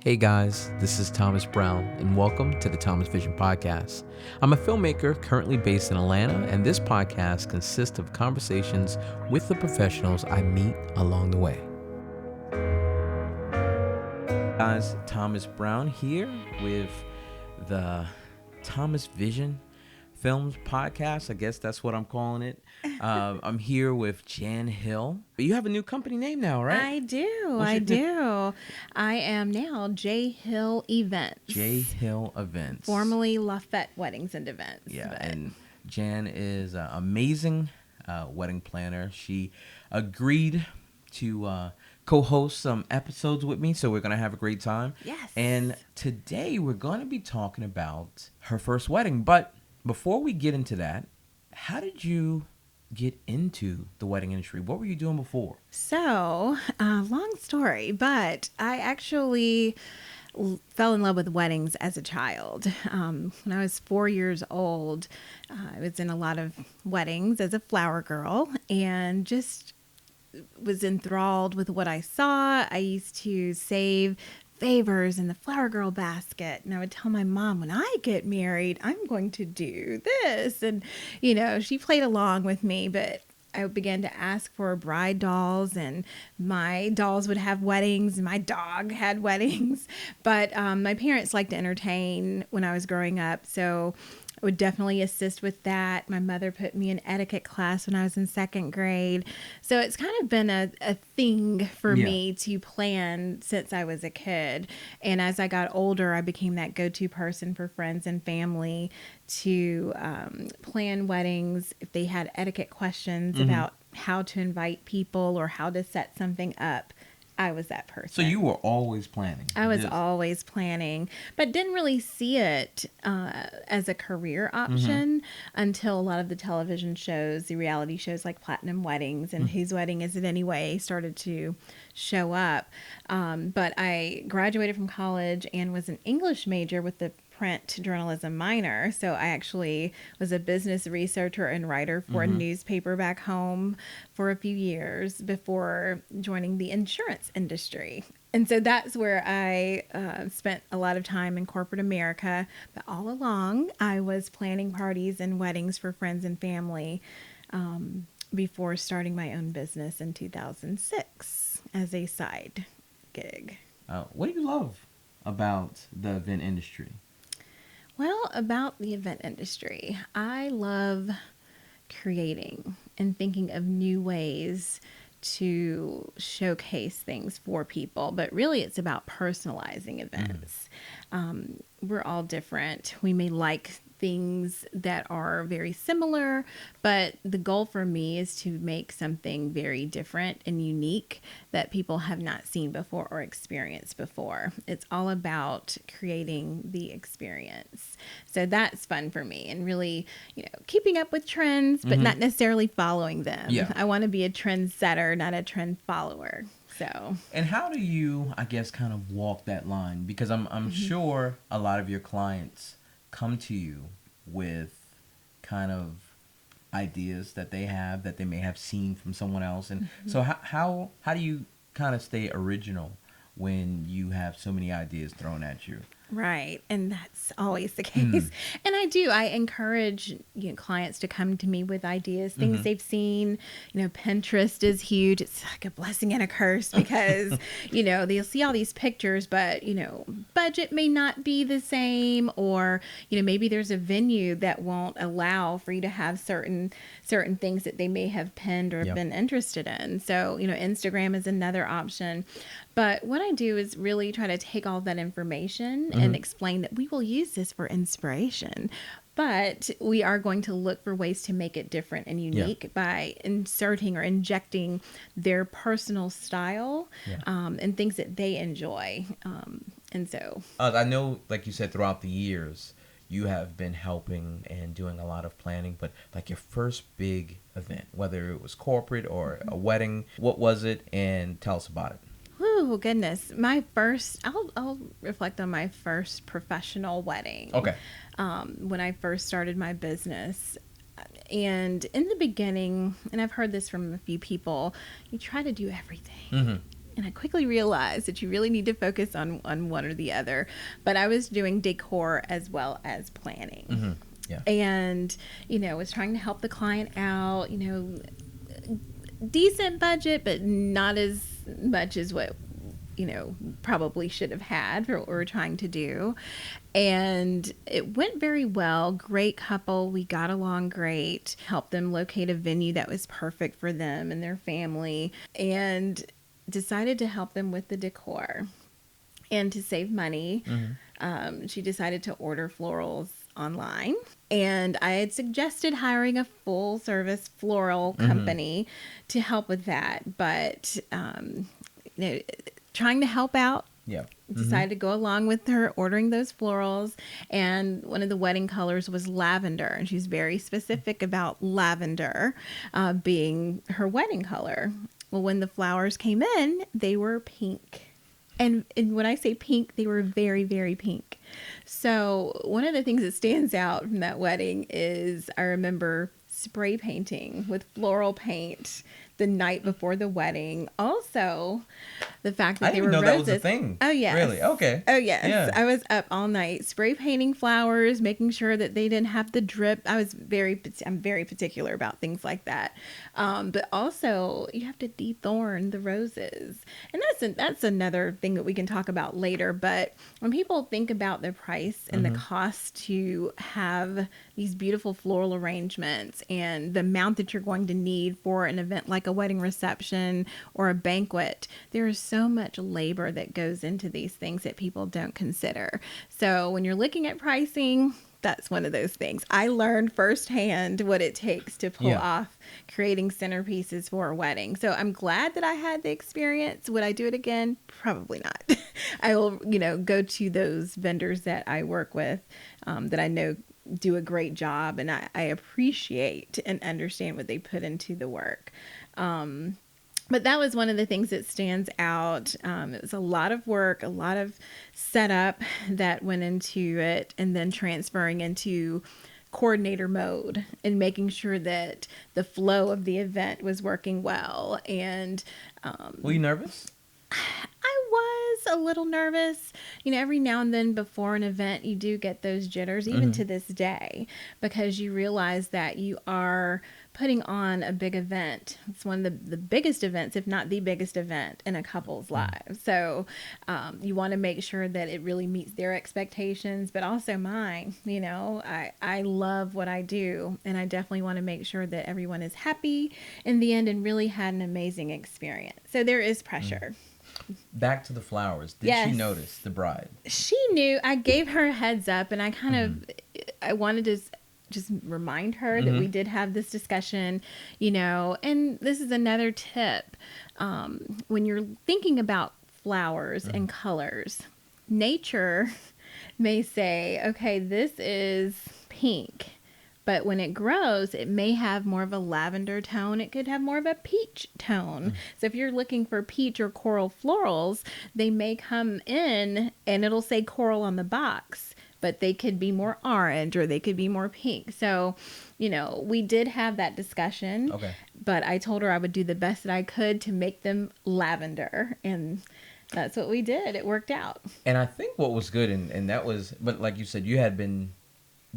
Hey guys, this is Thomas Brown, and welcome to the Thomas Vision Podcast. I'm a filmmaker currently based in Atlanta, and this podcast consists of conversations with the professionals I meet along the way. Guys, Thomas Brown here with the Thomas Vision Films Podcast. I guess that's what I'm calling it. I'm here with Jan Hill. You have a new company name now, right? I do. I am now J Hill Events. J Hill Events. Formerly Lafette Weddings and Events. Yeah, and Jan is an amazing wedding planner. She agreed to co-host some episodes with me, so we're going to have a great time. Yes. And today we're going to be talking about her first wedding. But before we get into that, how did you get into the wedding industry? What were you doing before? So, long story, but I actually fell in love with weddings as a child. When I was 4 years old, I was in a lot of weddings as a flower girl and just was enthralled with what I saw. I used to save favors in the flower girl basket, and I would tell my mom, when I get married, I'm going to do this. And she played along with me, but I began to ask for bride dolls, and my dolls would have weddings, and my dog had weddings. But my parents liked to entertain when I was growing up, so I would definitely assist with that. My mother put me in etiquette class when I was in second grade. So it's kind of been a thing for me to plan since I was a kid. And as I got older, I became that go-to person for friends and family to plan weddings. If they had etiquette questions about how to invite people or how to set something up, I was that person. So you were always planning. I was always planning, but didn't really see it as a career option until a lot of the television shows, the reality shows like Platinum Weddings and Whose Wedding Is It Anyway started to show up. But I graduated from college and was an English major with the print journalism minor. So I actually was a business researcher and writer for a newspaper back home for a few years before joining the insurance industry. And so that's where I spent a lot of time in corporate America. But all along, I was planning parties and weddings for friends and family before starting my own business in 2006 as a side gig. What do you love about the event industry? Well, about the event industry, I love creating and thinking of new ways to showcase things for people, but really it's about personalizing events. We're all different. We may like things that are very similar, but the goal for me is to make something very different and unique that people have not seen before or experienced before. It's all about creating the experience. So that's fun for me, and really, keeping up with trends, but not necessarily following them. Yeah. I want to be a trendsetter, not a trend follower. So. And how do you, I guess, kind of walk that line? Because I'm sure a lot of your clients come to you with kind of ideas that they have that they may have seen from someone else. And so how do you kind of stay original when you have so many ideas thrown at you? Right. And that's always the case. And I encourage clients to come to me with ideas, things they've seen. Pinterest is huge. It's like a blessing and a curse because, they'll see all these pictures, but, budget may not be the same, or, maybe there's a venue that won't allow for you to have certain things that they may have pinned or been interested in. So, Instagram is another option. But what I do is really try to take all that information and explain that we will use this for inspiration, but we are going to look for ways to make it different and unique by inserting or injecting their personal style and things that they enjoy. And so I know, like you said, throughout the years, you have been helping and doing a lot of planning, but like your first big event, whether it was corporate or a wedding, what was it? And tell us about it. Oh, goodness. I'll reflect on my first professional wedding. Okay. When I first started my business. And in the beginning, and I've heard this from a few people, you try to do everything. And I quickly realized that you really need to focus on one or the other. But I was doing decor as well as planning. Mm-hmm. Yeah. And, was trying to help the client out, decent budget, but not as much as what, probably should have had for what we were trying to do. And it went very well. Great couple. We got along great. Helped them locate a venue that was perfect for them and their family. And decided to help them with the decor. And to save money, she decided to order florals online. And I had suggested hiring a full service floral company to help with that. But, trying to help out. Yeah. Decided to go along with her ordering those florals. And one of the wedding colors was lavender. And she's very specific about lavender being her wedding color. Well, when the flowers came in, they were pink. And when I say pink, they were very, very pink. So one of the things that stands out from that wedding is I remember spray painting with floral paint the night before the wedding. Also, the fact that I they didn't were know that roses. was a thing. Oh, yes. Really? Okay. Oh, yes. Yeah. I was up all night spray painting flowers, making sure that they didn't have the drip. I'm very particular about things like that. But also, you have to dethorn the roses. And that's another thing that we can talk about later. But when people think about the price and the cost to have these beautiful floral arrangements and the amount that you're going to need for an event like a wedding reception or a banquet, there is so much labor that goes into these things that people don't consider. So when you're looking at pricing, that's one of those things. I learned firsthand what it takes to pull off creating centerpieces for a wedding. So I'm glad that I had the experience. Would I do it again? Probably not. I will, go to those vendors that I work with that I know do a great job, and I appreciate and understand what they put into the work. But that was one of the things that stands out. It was a lot of work, a lot of setup that went into it, and then transferring into coordinator mode and making sure that the flow of the event was working well. And were you nervous? I was a little nervous. Every now and then before an event, you do get those jitters, even to this day, because you realize that you are putting on a big event. It's one of the biggest events, if not the biggest event in a couple's lives. So you want to make sure that it really meets their expectations, but also mine. I love what I do, and I definitely want to make sure that everyone is happy in the end and really had an amazing experience. So there is pressure. Back to the flowers. Did she notice, the bride? She knew. I gave her a heads up, and I wanted to just remind her that we did have this discussion, and this is another tip. When you're thinking about flowers and colors, nature may say, okay, this is pink. But when it grows, it may have more of a lavender tone. It could have more of a peach tone. So if you're looking for peach or coral florals, they may come in and it'll say coral on the box, but they could be more orange or they could be more pink. So, we did have that discussion. Okay. But I told her I would do the best that I could to make them lavender. And that's what we did. It worked out. And I think what was good, and that was, but like you said, you had been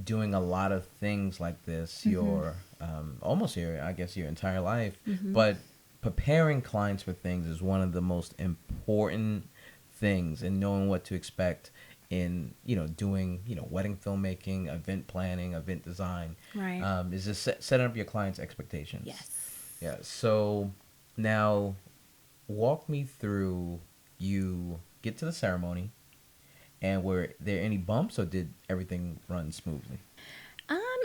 doing a lot of things like this your entire life, but preparing clients for things is one of the most important things, and knowing what to expect in doing wedding filmmaking, event planning, event design, Right. Is just setting up your clients' expectations. Yes. So now walk me through, you get to the ceremony. And were there any bumps, or did everything run smoothly?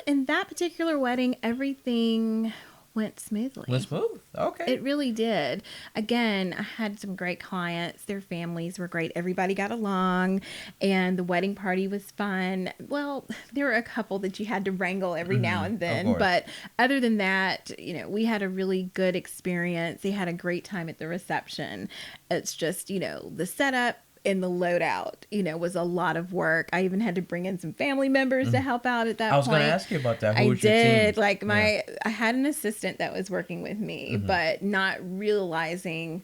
In that particular wedding, everything went smoothly. Went smooth? Okay. It really did. Again, I had some great clients. Their families were great. Everybody got along, and the wedding party was fun. Well, there were a couple that you had to wrangle every now and then, but other than that, we had a really good experience. They had a great time at the reception. It's just, the setup and the loadout, was a lot of work. I even had to bring in some family members to help out at that point. I was going to ask you about that. Who was your did. team? Like I had an assistant that was working with me, but not realizing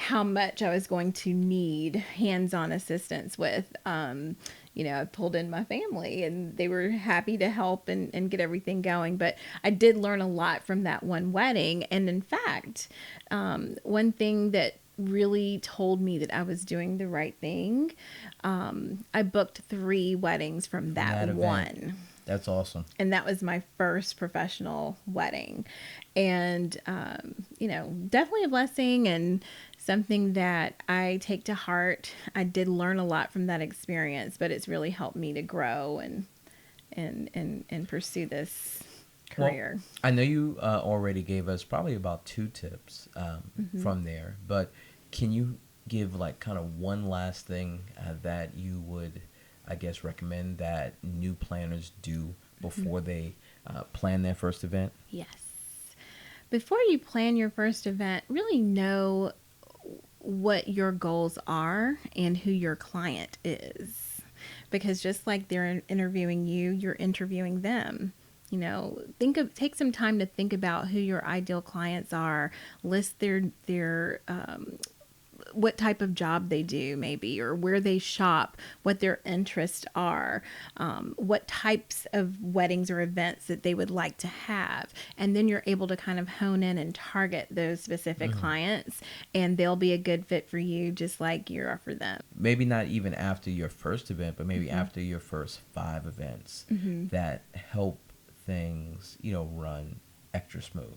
how much I was going to need hands-on assistance with. I pulled in my family and they were happy to help and get everything going. But I did learn a lot from that one wedding. And in fact, one thing that really told me that I was doing the right thing, I booked 3 weddings from that event. one. That's awesome. And that was my first professional wedding. And, definitely a blessing and something that I take to heart. I did learn a lot from that experience, but it's really helped me to grow and pursue this career. Well, I know you already gave us probably about 2 tips from there, but can you give like kind of one last thing that you would, I guess, recommend that new planners do before they plan their first event? Yes. Before you plan your first event, really know what your goals are and who your client is. Because just like they're interviewing you, you're interviewing them. Take some time to think about who your ideal clients are, list their what type of job they do maybe, or where they shop, what their interests are, what types of weddings or events that they would like to have. And then you're able to kind of hone in and target those specific clients, and they'll be a good fit for you just like you are for them. Maybe not even after your first event, but maybe after your first 5 events that help things, run extra smooth.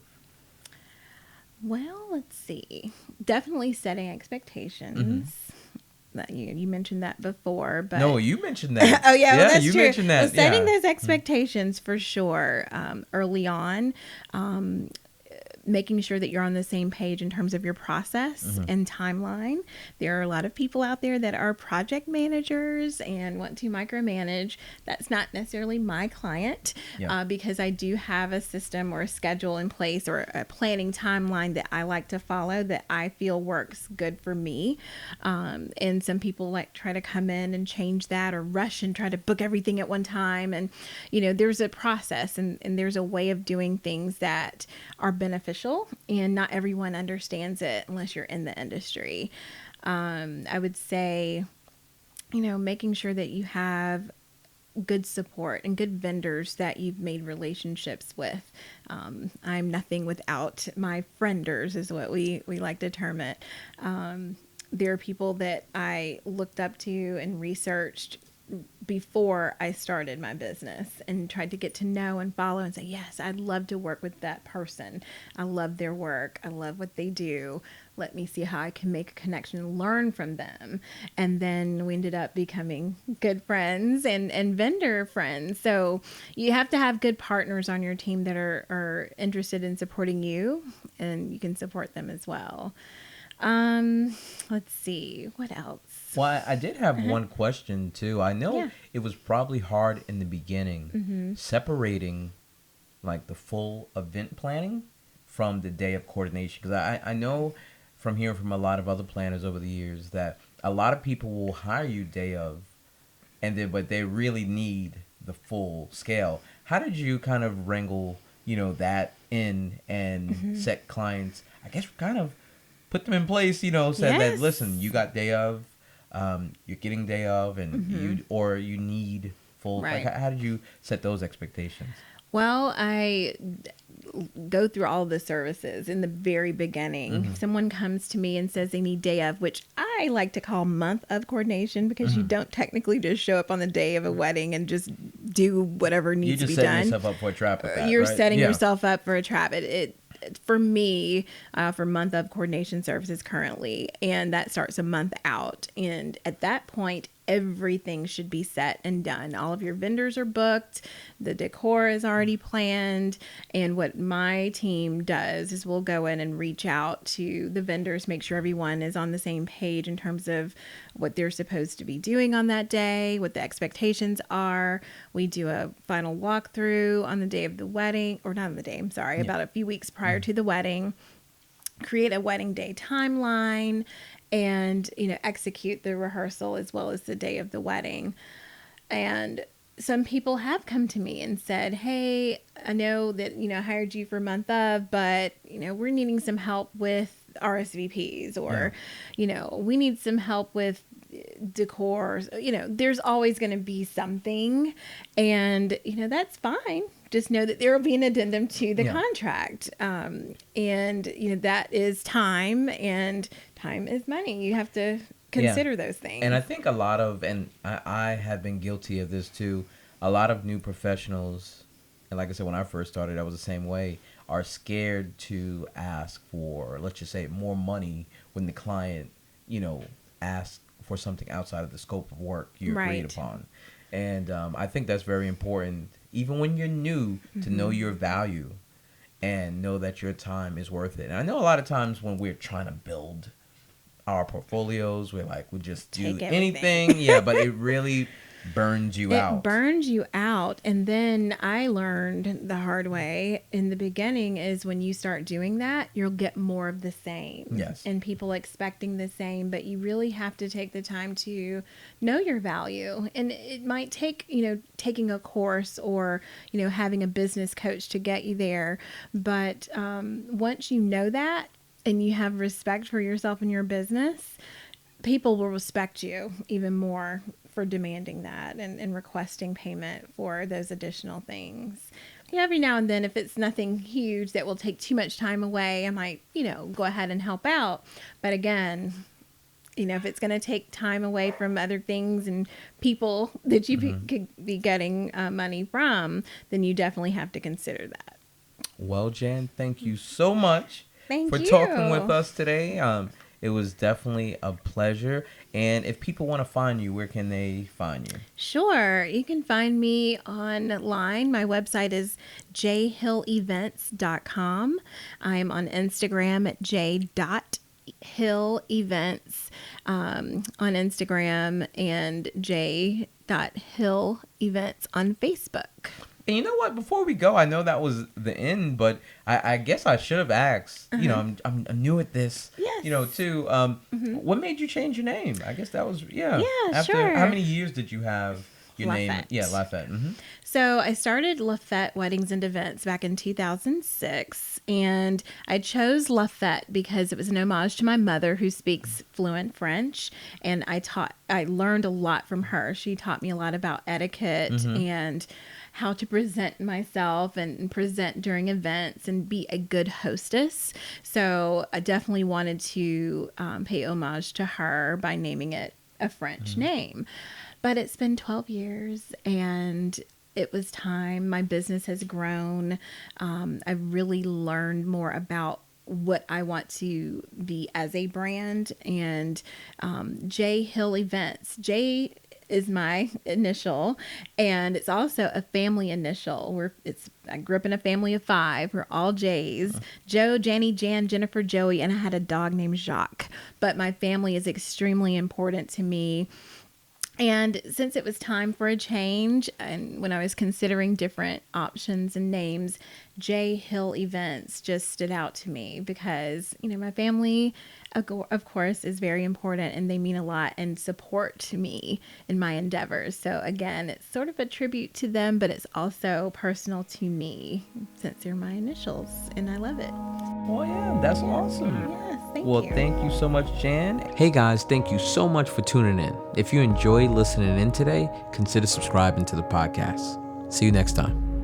Well, let's see. Definitely setting expectations. That you mentioned that before, but no, you mentioned that. Oh yeah, well, that's you true. mentioned that. Well, setting those expectations for sure early on. Making sure that you're on the same page in terms of your process and timeline. There are a lot of people out there that are project managers and want to micromanage. That's not necessarily my client because I do have a system or a schedule in place or a planning timeline that I like to follow that I feel works good for me. And some people like try to come in and change that or rush and try to book everything at one time. And, there's a process and there's a way of doing things that are beneficial, and not everyone understands it unless you're in the industry. I would say, making sure that you have good support and good vendors that you've made relationships with. I'm nothing without my frienders is what we like to term it. There are people that I looked up to and researched before I started my business and tried to get to know and follow and say, yes, I'd love to work with that person. I love their work. I love what they do. Let me see how I can make a connection and learn from them. And then we ended up becoming good friends and vendor friends. So you have to have good partners on your team that are interested in supporting you, and you can support them as well. Let's see, what else? Well, I did have one question too. I know it was probably hard in the beginning separating like the full event planning from the day of coordination, because I know from hearing from a lot of other planners over the years that a lot of people will hire you day of, but they really need the full scale. How did you kind of wrangle, that in and set clients, I guess, kind of put them in place, said that, listen, you got day of, you're getting day of, and you need full. Right. Like, how did you set those expectations? Well, I go through all the services in the very beginning. Someone comes to me and says they need day of, which I like to call month of coordination, because you don't technically just show up on the day of a wedding and just do whatever needs to be done. You're just setting yourself up for a trap with that, You're right? setting yourself up for a trap. For me, for month of coordination services currently, and that starts a month out. And at that point, everything should be set and done. All of your vendors are booked. The decor is already planned. And what my team does is we'll go in and reach out to the vendors, make sure everyone is on the same page in terms of what they're supposed to be doing on that day, what the expectations are. We do a final walkthrough on the day of the wedding, or not on the day, I'm sorry, about a few weeks prior to the wedding. Create a wedding day timeline and, execute the rehearsal as well as the day of the wedding. And some people have come to me and said, hey, I know that, I hired you for month of, but, we're needing some help with RSVPs, or, we need some help with decor. There's always going to be something, and, that's fine. Just know that there will be an addendum to the contract. And, that is time, and time is money. You have to consider those things. And I think I have been guilty of this too. A lot of new professionals, and like I said, when I first started, I was the same way, are scared to ask for, let's just say, more money when the client, asks for something outside of the scope of work you agreed upon. And I think that's very important, even when you're new, to know your value and know that your time is worth it. And I know a lot of times when we're trying to build our portfolios, we'll just do anything. But it really burns you out. It burns you out. And then I learned the hard way in the beginning is when you start doing that, you'll get more of the same. Yes. And people expecting the same, but you really have to take the time to know your value. And it might take, taking a course or, having a business coach to get you there. But once you know that, and you have respect for yourself and your business, people will respect you even more for demanding that and requesting payment for those additional things. Every now and then, if it's nothing huge that will take too much time away, I might, go ahead and help out. But again, if it's going to take time away from other things and people that you could be getting money from, then you definitely have to consider that. Well, Jan, thank you so much. Thank you. Talking with us today. It was definitely a pleasure. And if people want to find you, where can they find you? Sure. You can find me online. My website is jhillevents.com. I'm on Instagram at j.hillevents on Instagram, and j.hillevents on Facebook. And you know what? Before we go, I know that was the end, but I guess I should have asked. I'm new at this. Yes. Too. What made you change your name? I guess that was Yeah, sure. How many years did you have your Lafette. name? Yeah, Lafette. Mm-hmm. So I started Lafette Weddings and Events back in 2006, and I chose Lafette because it was an homage to my mother, who speaks fluent French, and I learned a lot from her. She taught me a lot about etiquette and how to present myself and present during events and be a good hostess. So I definitely wanted to pay homage to her by naming it a French name. But it's been 12 years and it was time. My business has grown. I've really learned more about what I want to be as a brand. And J Hill Events. J is my initial, and it's also a family initial. I grew up in a family of 5. We're all J's. Joe, Janny, Jan, Jennifer, Joey, and I had a dog named Jacques. But my family is extremely important to me. And since it was time for a change, and when I was considering different options and names, J Hill Events just stood out to me because, my family, of course, is very important, and they mean a lot and support to me in my endeavors. So again, it's sort of a tribute to them, but it's also personal to me since they're my initials, and I love it. Well, yeah, that's awesome. Yes, thank you. Thank you so much, Jan. Hey guys, thank you so much for tuning in. If you enjoyed listening in today, consider subscribing to the podcast. See you next time.